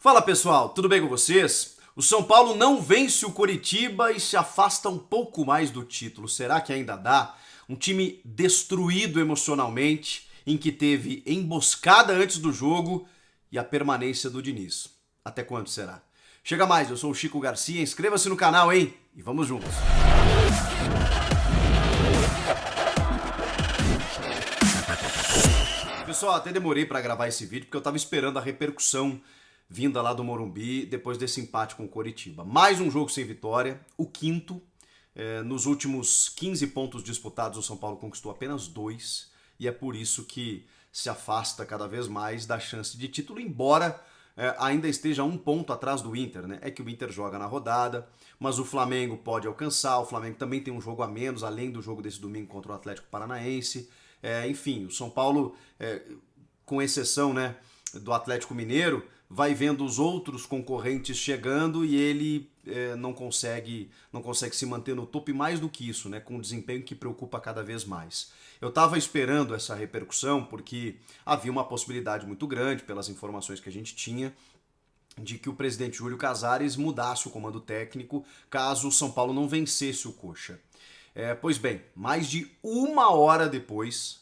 Fala pessoal, tudo bem com vocês? O São Paulo não vence o Coritiba e se afasta um pouco mais do título. Será que ainda dá? Um time destruído emocionalmente, em que teve emboscada antes do jogo e a permanência do Diniz. Até quando será? Chega mais, eu sou o Chico Garcia, inscreva-se no canal, hein? E vamos juntos! Pessoal, até demorei para gravar esse vídeo porque eu tava esperando a repercussão vinda lá do Morumbi depois desse empate com o Coritiba. Mais um jogo sem vitória, o quinto. Nos últimos 15 pontos disputados, o São Paulo conquistou apenas 2 e é por isso que se afasta cada vez mais da chance de título, embora ainda esteja um ponto atrás do Inter, né? É que o Inter joga na rodada, mas o Flamengo pode alcançar, o Flamengo também tem um jogo a menos, além do jogo desse domingo contra o Atlético Paranaense. Enfim, o São Paulo, com exceção, né, do Atlético Mineiro, vai vendo os outros concorrentes chegando e ele não consegue se manter no topo, e mais do que isso, né, com um desempenho que preocupa cada vez mais. Eu estava esperando essa repercussão porque havia uma possibilidade muito grande, pelas informações que a gente tinha, de que o presidente Júlio Casares mudasse o comando técnico caso o São Paulo não vencesse o Coxa. Pois bem, mais de uma hora depois,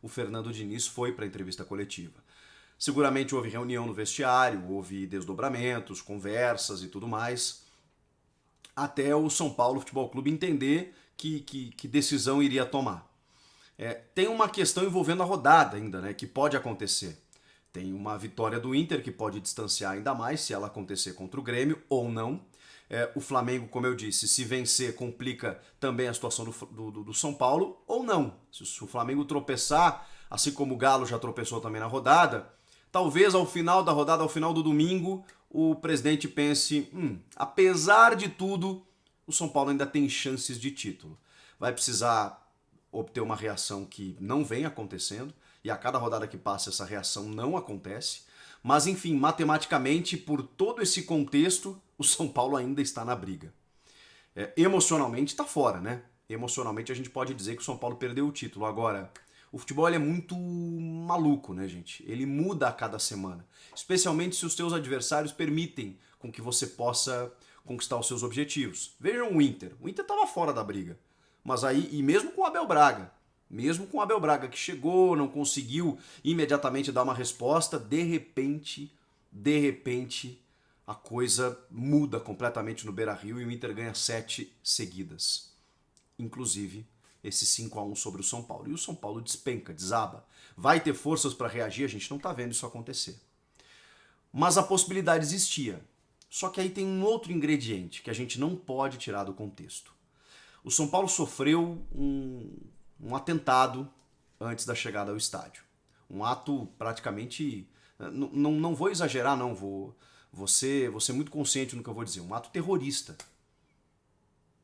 o Fernando Diniz foi para a entrevista coletiva. Seguramente houve reunião no vestiário, houve desdobramentos, conversas e tudo mais, até o São Paulo Futebol Clube entender que decisão iria tomar. Tem uma questão envolvendo a rodada ainda, né, que pode acontecer. Tem uma vitória do Inter que pode distanciar ainda mais se ela acontecer contra o Grêmio ou não. O Flamengo, como eu disse, se vencer complica também a situação do São Paulo ou não. Se o Flamengo tropeçar, assim como o Galo já tropeçou também na rodada, talvez ao final da rodada, ao final do domingo, o presidente pense, apesar de tudo, o São Paulo ainda tem chances de título. Vai precisar obter uma reação que não vem acontecendo, e a cada rodada que passa essa reação não acontece. Mas enfim, matematicamente, por todo esse contexto, o São Paulo ainda está na briga. Emocionalmente está fora, né? Emocionalmente a gente pode dizer que o São Paulo perdeu o título. Agora, o futebol é muito maluco, né, gente? Ele muda a cada semana. Especialmente se os seus adversários permitem com que você possa conquistar os seus objetivos. Vejam o Inter. O Inter estava fora da briga. Mas aí, e mesmo com o Abel Braga, que chegou, não conseguiu imediatamente dar uma resposta, de repente, a coisa muda completamente no Beira-Rio e o Inter ganha 7 seguidas. Inclusive esse 5-1 sobre o São Paulo. E o São Paulo despenca, desaba. Vai ter forças para reagir, a gente não está vendo isso acontecer. Mas a possibilidade existia. Só que aí tem um outro ingrediente que a gente não pode tirar do contexto. O São Paulo sofreu um atentado antes da chegada ao estádio. Um ato praticamente... Não vou exagerar, não. Vou ser muito consciente no que eu vou dizer. Um ato terrorista.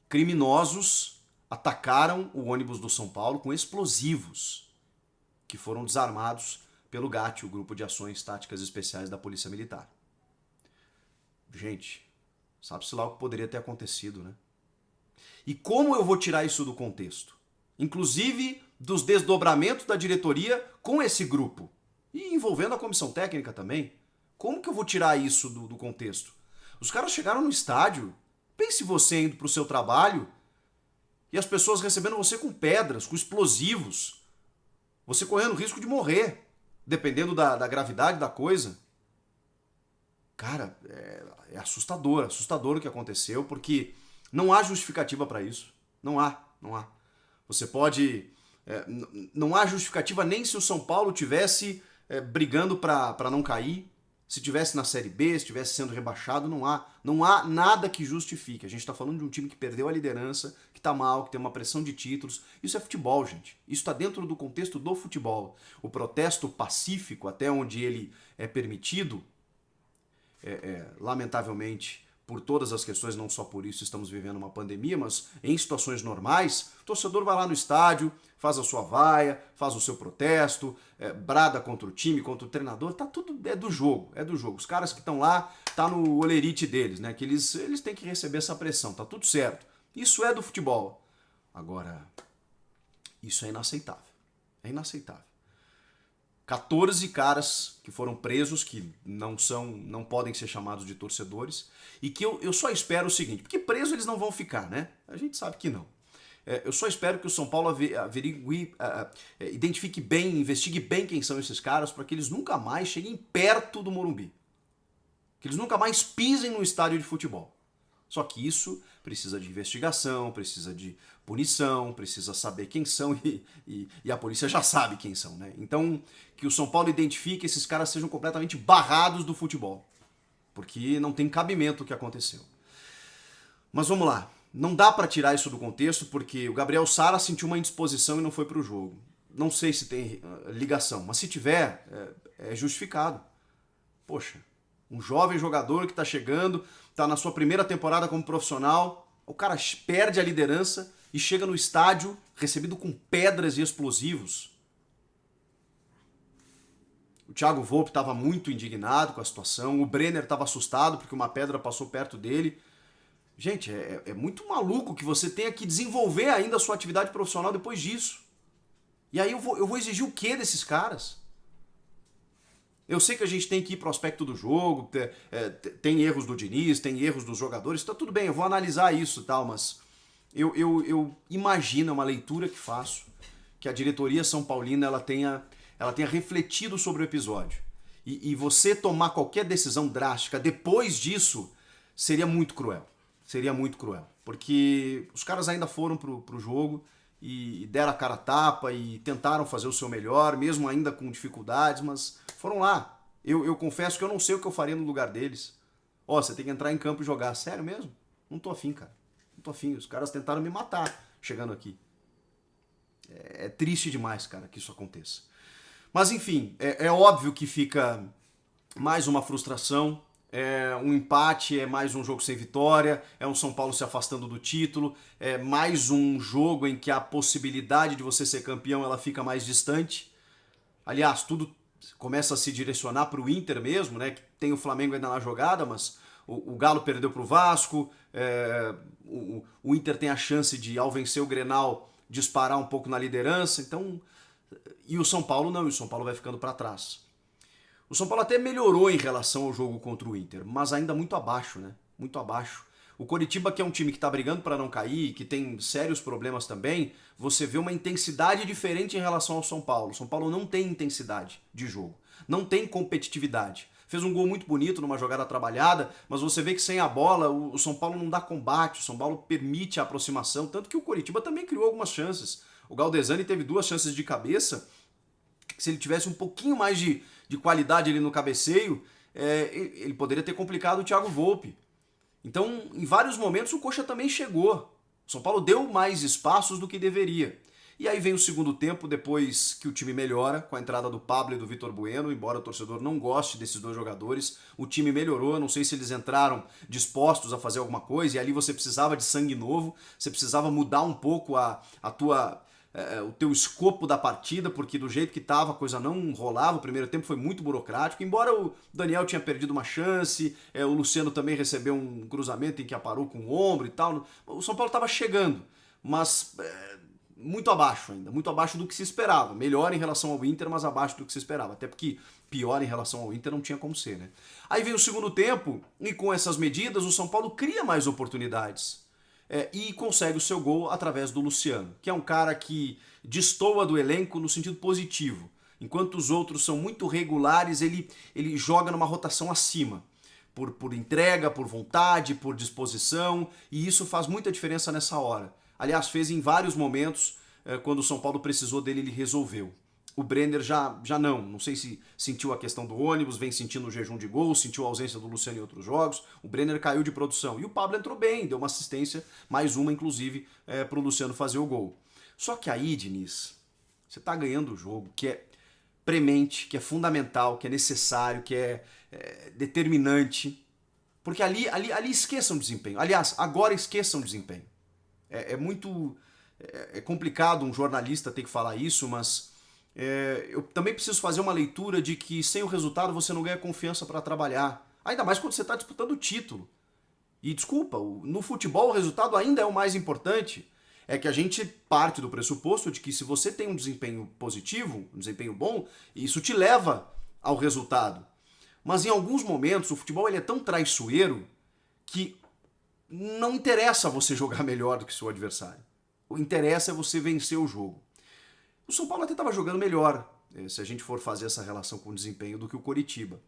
Criminosos atacaram o ônibus do São Paulo com explosivos que foram desarmados pelo GAT, o Grupo de Ações Táticas Especiais da Polícia Militar. Gente, sabe-se lá o que poderia ter acontecido, né? E como eu vou tirar isso do contexto? Inclusive dos desdobramentos da diretoria com esse grupo. E envolvendo a comissão técnica também. Como que eu vou tirar isso do contexto? Os caras chegaram no estádio, pense você indo para o seu trabalho e as pessoas recebendo você com pedras, com explosivos. Você correndo risco de morrer, dependendo da gravidade da coisa. Cara, é assustador o que aconteceu, porque não há justificativa para isso. Não há. Você pode... não há justificativa nem se o São Paulo tivesse brigando para não cair, se tivesse na Série B, se estivesse sendo rebaixado, não há nada que justifique. A gente está falando de um time que perdeu a liderança, que está mal, que tem uma pressão de títulos. Isso é futebol, gente. Isso está dentro do contexto do futebol. O protesto pacífico, até onde ele é permitido, lamentavelmente, por todas as questões, não só por isso estamos vivendo uma pandemia, mas em situações normais, o torcedor vai lá no estádio, faz a sua vaia, faz o seu protesto, brada contra o time, contra o treinador, tá tudo, é do jogo. Os caras que estão lá, tá no olerite deles, né? Que eles têm que receber essa pressão, tá tudo certo. Isso é do futebol. Agora, isso é inaceitável. 14 caras que foram presos, que não podem ser chamados de torcedores, e que eu só espero o seguinte, porque presos eles não vão ficar, né? A gente sabe que não. Eu só espero que o São Paulo identifique bem, investigue bem quem são esses caras, para que eles nunca mais cheguem perto do Morumbi. Que eles nunca mais pisem no estádio de futebol. Só que isso precisa de investigação, precisa de punição, precisa saber quem são e a polícia já sabe quem são, né? Então, que o São Paulo identifique esses caras sejam completamente barrados do futebol. Porque não tem cabimento o que aconteceu. Mas vamos lá. Não dá pra tirar isso do contexto, porque o Gabriel Sara sentiu uma indisposição e não foi pro jogo. Não sei se tem ligação, mas se tiver, é justificado. Poxa, um jovem jogador que tá chegando, tá na sua primeira temporada como profissional, o cara perde a liderança e chega no estádio recebido com pedras e explosivos. O Thiago Volpi estava muito indignado com a situação, o Brenner estava assustado porque uma pedra passou perto dele. Gente, é muito maluco que você tenha que desenvolver ainda a sua atividade profissional depois disso. E aí eu vou exigir o quê desses caras? Eu sei que a gente tem que ir pro aspecto do jogo, tem erros do Diniz, tem erros dos jogadores, tá tudo bem, eu vou analisar isso e tal, mas eu imagino, uma leitura que faço, que a diretoria São Paulina ela tenha refletido sobre o episódio. E você tomar qualquer decisão drástica depois disso seria muito cruel. Seria muito cruel. Porque os caras ainda foram pro jogo e deram a cara a tapa e tentaram fazer o seu melhor, mesmo ainda com dificuldades, mas foram lá. Eu confesso que eu não sei o que eu faria no lugar deles. Ó, você tem que entrar em campo e jogar. Sério mesmo? Não tô afim, cara. Não tô afim. Os caras tentaram me matar chegando aqui. É triste demais, cara, que isso aconteça. Mas enfim, é óbvio que fica mais uma frustração. É um empate, é mais um jogo sem vitória, é um São Paulo se afastando do título, é mais um jogo em que a possibilidade de você ser campeão ela fica mais distante. Aliás, tudo começa a se direcionar para o Inter mesmo, né? Que tem o Flamengo ainda na jogada, mas o Galo perdeu para o Vasco, o Inter tem a chance de, ao vencer o Grenal, disparar um pouco na liderança, então... E o São Paulo não, e o São Paulo vai ficando para trás. O São Paulo até melhorou em relação ao jogo contra o Inter, mas ainda muito abaixo, né? Muito abaixo. O Coritiba, que é um time que está brigando para não cair, que tem sérios problemas também, você vê uma intensidade diferente em relação ao São Paulo. O São Paulo não tem intensidade de jogo, não tem competitividade. Fez um gol muito bonito numa jogada trabalhada, mas você vê que sem a bola o São Paulo não dá combate, o São Paulo permite a aproximação, tanto que o Coritiba também criou algumas chances. O Galdesani teve 2 chances de cabeça, se ele tivesse um pouquinho mais de qualidade ali no cabeceio, ele poderia ter complicado o Thiago Volpi. Então, em vários momentos, o Coxa também chegou. O São Paulo deu mais espaços do que deveria. E aí vem o segundo tempo, depois que o time melhora, com a entrada do Pablo e do Vitor Bueno, embora o torcedor não goste desses 2 jogadores, o time melhorou, não sei se eles entraram dispostos a fazer alguma coisa, e ali você precisava de sangue novo, você precisava mudar um pouco o teu escopo da partida, porque do jeito que estava a coisa não rolava, o primeiro tempo foi muito burocrático, embora o Daniel tinha perdido uma chance, o Luciano também recebeu um cruzamento em que aparou com o ombro e tal, o São Paulo estava chegando, mas muito abaixo ainda, muito abaixo do que se esperava, melhor em relação ao Inter, mas abaixo do que se esperava, até porque pior em relação ao Inter não tinha como ser, né? Aí vem o segundo tempo, e com essas medidas o São Paulo cria mais oportunidades. E consegue o seu gol através do Luciano, que é um cara que destoa do elenco no sentido positivo. Enquanto os outros são muito regulares, ele joga numa rotação acima. Por entrega, por vontade, por disposição, e isso faz muita diferença nessa hora. Aliás, fez em vários momentos, quando o São Paulo precisou dele, ele resolveu. O Brenner já não sei se sentiu a questão do ônibus, vem sentindo o jejum de gols, sentiu a ausência do Luciano em outros jogos, o Brenner caiu de produção. E o Pablo entrou bem, deu uma assistência, mais uma inclusive, para o Luciano fazer o gol. Só que aí, Diniz, você está ganhando o jogo, que é premente, que é fundamental, que é necessário, que é determinante, porque ali esqueçam o desempenho. Aliás, agora esqueçam o desempenho. É complicado um jornalista ter que falar isso, mas... eu também preciso fazer uma leitura de que sem o resultado você não ganha confiança para trabalhar. Ainda mais quando você está disputando o título. E desculpa, no futebol o resultado ainda é o mais importante. É que a gente parte do pressuposto de que se você tem um desempenho positivo, um desempenho bom, isso te leva ao resultado. Mas em alguns momentos o futebol ele é tão traiçoeiro que não interessa você jogar melhor do que seu adversário. O interessa é você vencer o jogo. O São Paulo até estava jogando melhor, se a gente for fazer essa relação com o desempenho, do que o Coritiba.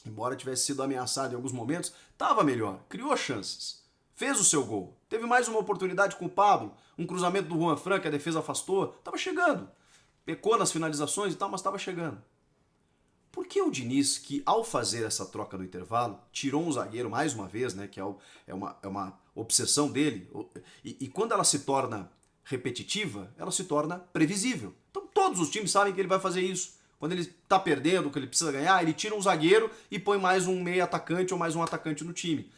Embora tivesse sido ameaçado em alguns momentos, estava melhor, criou chances, fez o seu gol. Teve mais uma oportunidade com o Pablo, um cruzamento do Juan Fran que a defesa afastou, estava chegando. Pecou nas finalizações e tal, mas estava chegando. Por que o Diniz, que ao fazer essa troca no intervalo, tirou um zagueiro mais uma vez, né, que é uma obsessão dele, e quando ela se torna repetitiva, ela se torna previsível. Então todos os times sabem que ele vai fazer isso. Quando ele está perdendo, que ele precisa ganhar, ele tira um zagueiro e põe mais um meio atacante ou mais um atacante no time.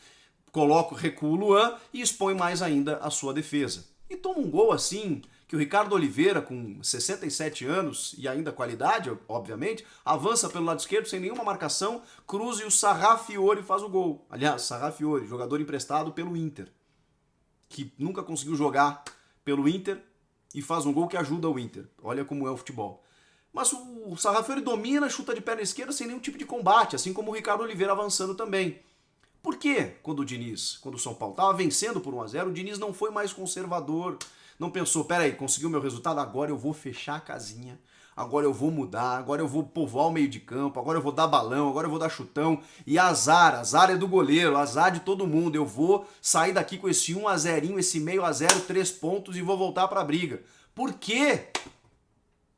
Recua o Luan e expõe mais ainda a sua defesa. E toma um gol assim, que o Ricardo Oliveira, com 67 anos e ainda qualidade, obviamente, avança pelo lado esquerdo sem nenhuma marcação, cruza e o Sarrafiori faz o gol. Aliás, Sarrafiori, jogador emprestado pelo Inter, que nunca conseguiu jogar pelo Inter e faz um gol que ajuda o Inter. Olha como é o futebol. Mas o Sarrafiori domina, chuta de perna esquerda sem nenhum tipo de combate, assim como o Ricardo Oliveira avançando também. Por quê? Quando o São Paulo estava vencendo por 1-0, o Diniz não foi mais conservador. Não pensou, peraí, conseguiu meu resultado, agora eu vou fechar a casinha, agora eu vou mudar, agora eu vou povoar o meio de campo, agora eu vou dar balão, agora eu vou dar chutão. E azar é do goleiro, azar de todo mundo. Eu vou sair daqui com esse 1-0, esse meio a 0, 3 pontos e vou voltar para a briga. Por quê?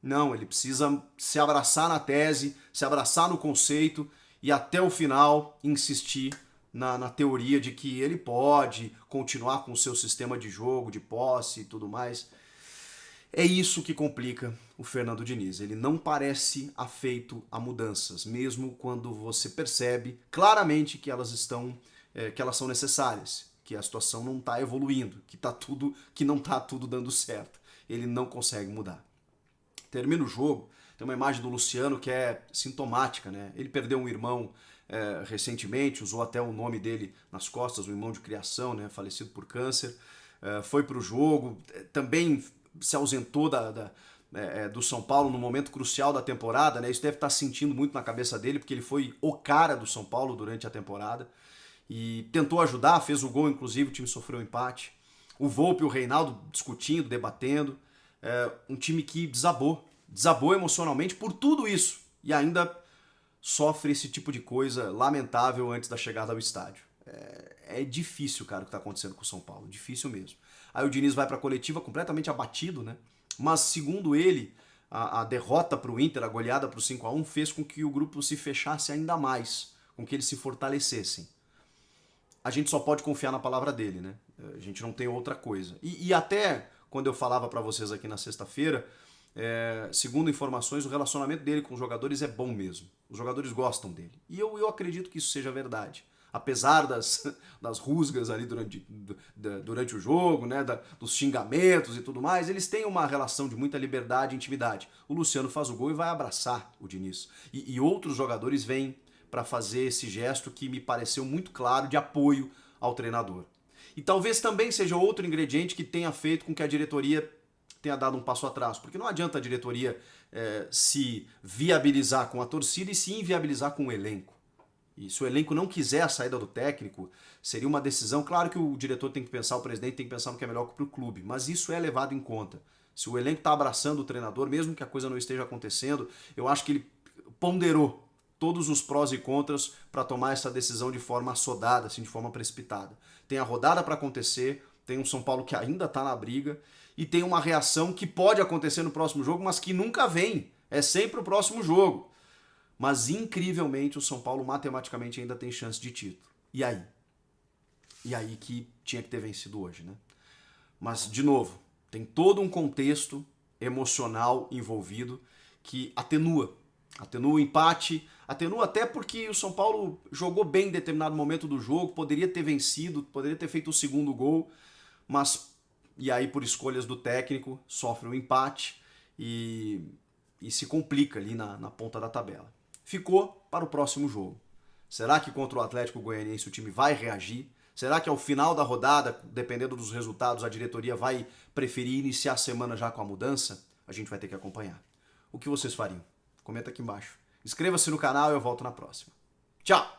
Não, ele precisa se abraçar na tese, se abraçar no conceito e até o final insistir na teoria de que ele pode continuar com o seu sistema de jogo, de posse e tudo mais. É isso que complica o Fernando Diniz. Ele não parece afeito a mudanças, mesmo quando você percebe claramente que elas são necessárias, que a situação não está evoluindo, que não está tudo dando certo. Ele não consegue mudar. Termina o jogo, tem uma imagem do Luciano que é sintomática, né? Ele perdeu um irmão recentemente, usou até o nome dele nas costas, um irmão de criação, né? Falecido por câncer. Foi para o jogo, também se ausentou do São Paulo no momento crucial da temporada, né? Isso deve estar sentindo muito na cabeça dele, porque ele foi o cara do São Paulo durante a temporada. E tentou ajudar, fez o gol, inclusive, o time sofreu um empate. O Volpi e o Reinaldo discutindo, debatendo. Um time que desabou emocionalmente por tudo isso e ainda sofre esse tipo de coisa lamentável antes da chegada ao estádio. É difícil, cara, o que está acontecendo com o São Paulo, difícil mesmo. Aí o Diniz vai para a coletiva completamente abatido, né? Mas segundo ele, a derrota para o Inter, a goleada para o 5-1, fez com que o grupo se fechasse ainda mais, com que eles se fortalecessem. A gente só pode confiar na palavra dele, né? A gente não tem outra coisa. E até quando eu falava para vocês aqui na sexta-feira, segundo informações, o relacionamento dele com os jogadores é bom mesmo. Os jogadores gostam dele. E eu acredito que isso seja verdade. Apesar das rusgas ali durante o jogo, né, dos xingamentos e tudo mais, eles têm uma relação de muita liberdade e intimidade. O Luciano faz o gol e vai abraçar o Diniz. E outros jogadores vêm para fazer esse gesto que me pareceu muito claro de apoio ao treinador. E talvez também seja outro ingrediente que tenha feito com que a diretoria tenha dado um passo atrás. Porque não adianta a diretoria se viabilizar com a torcida e se inviabilizar com o elenco. E se o elenco não quiser a saída do técnico, seria uma decisão. Claro que o diretor tem que pensar, o presidente tem que pensar no que é melhor para o clube, mas isso é levado em conta. Se o elenco está abraçando o treinador, mesmo que a coisa não esteja acontecendo, eu acho que ele ponderou todos os prós e contras para tomar essa decisão de forma assodada, assim, de forma precipitada. Tem a rodada para acontecer, tem um São Paulo que ainda está na briga e tem uma reação que pode acontecer no próximo jogo, mas que nunca vem. É sempre o próximo jogo. Mas, incrivelmente, o São Paulo matematicamente ainda tem chance de título. E aí? E aí que tinha que ter vencido hoje, né? Mas, de novo, tem todo um contexto emocional envolvido que atenua. Atenua o empate, atenua até porque o São Paulo jogou bem em determinado momento do jogo, poderia ter vencido, poderia ter feito o segundo gol, mas, e aí por escolhas do técnico, sofre um empate e se complica ali na ponta da tabela. Ficou para o próximo jogo. Será que contra o Atlético Goianiense o time vai reagir? Será que ao final da rodada, dependendo dos resultados, a diretoria vai preferir iniciar a semana já com a mudança? A gente vai ter que acompanhar. O que vocês fariam? Comenta aqui embaixo. Inscreva-se no canal e eu volto na próxima. Tchau!